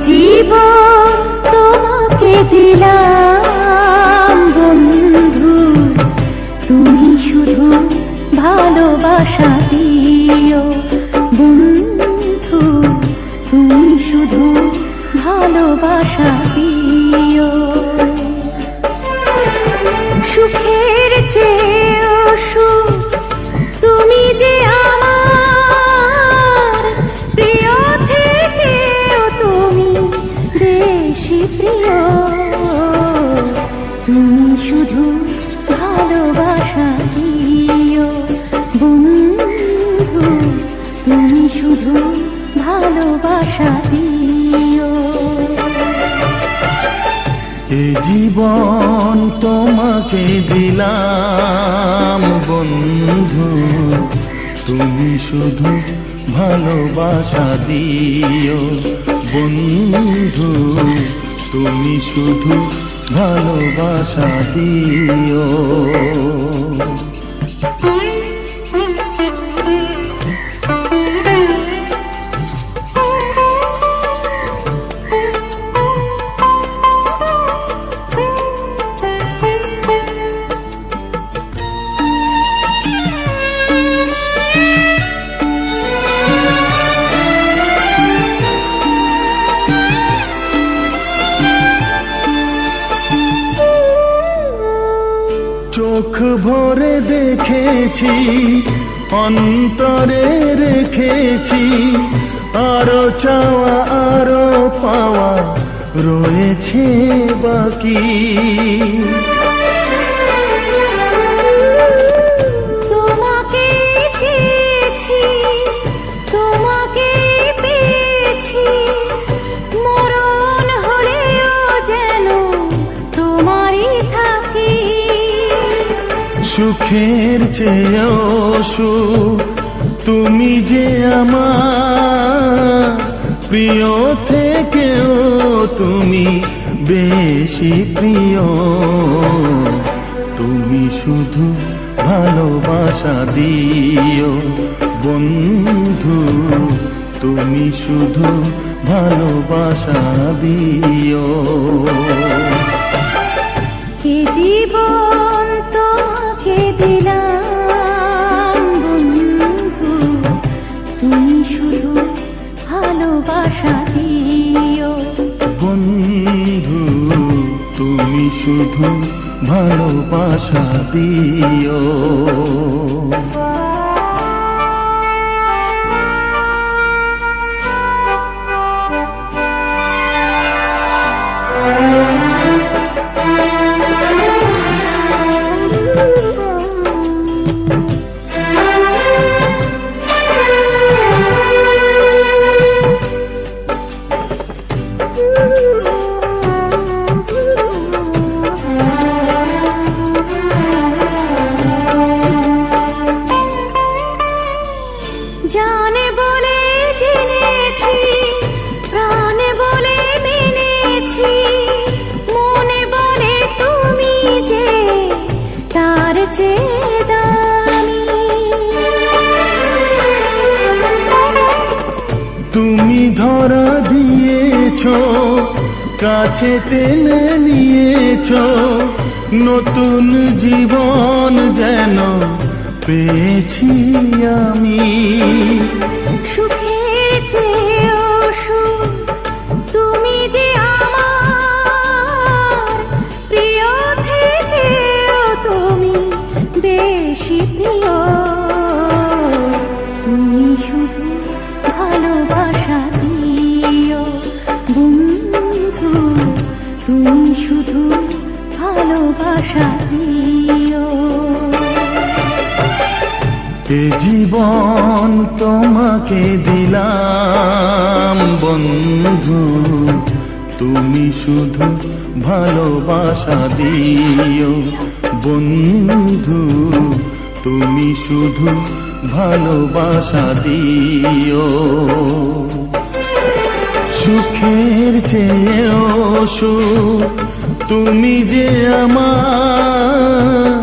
জীবন তোমাকে দিলাম বন্ধু, তুমি শুধু ভালোবাসা দিও বন্ধু, তুমি শুধু ভালোবাসা দিও। সুখের চেয়েও সুখ তুমি যে আমার প্রিয় থেকেও তুমি বেশি প্রিয়। তুমি শুধু ভালোবাসা দিও বন্ধু, তুমি শুধু ভালোবাসা দিও। এ জীবন তোমাকে দিলাম বন্ধু, তুমি শুধু ভালোবাসা দিও বন্ধু, তুমি শুধু ভালোবাসা দিও। চোখ ভরে দেখেছি, অন্তরে রেখেছি, আরো চাওয়া আরো পাওয়া রয়েছে বাকি। তোমাকে চেয়েছি, তোমাকে পেয়েছি, মরণ হলেও যেন তোমারই থাকি। সুখের চেয়েও সুখ তুমি যে আমার প্রিয় থেকেও তুমি বেশি প্রিয়। তুমি শুধু ভালোবাসা দিও বন্ধু, তুমি শুধু ভালোবাসা দিও। এ জীবন তোমাকে দিলাম বন্ধু, তুমি শুধু ভালোবাসা দিও বন্ধু, তুমি শুধু ভালোবাসা দিও। জানে বলে জেনেছি, প্রাণে বলে মেনেছি, মনে বলে তুমি যে তার চেয়ে দামি। তুমি ধরা দিয়েছ, কাছে টেনে নিয়েছ, নতুন জীবন যেন পেয়েছি আমি। সুখের চেয়েও সুখ তুমি যে আমার প্রিয় থেকেও তুমি বেশি প্রিয়। তুমি শুধু ভালোবাসা দিও বন্ধু, তুমি শুধু ভালোবাসা দিও। এ জীবন তোমাকে দিলাম বন্ধু, তুমি শুধু ভালোবাসা দিও বন্ধু, তুমি শুধু ভালোবাসা দিও। সুখের চেয়েও সুখ তুমি যে আমার,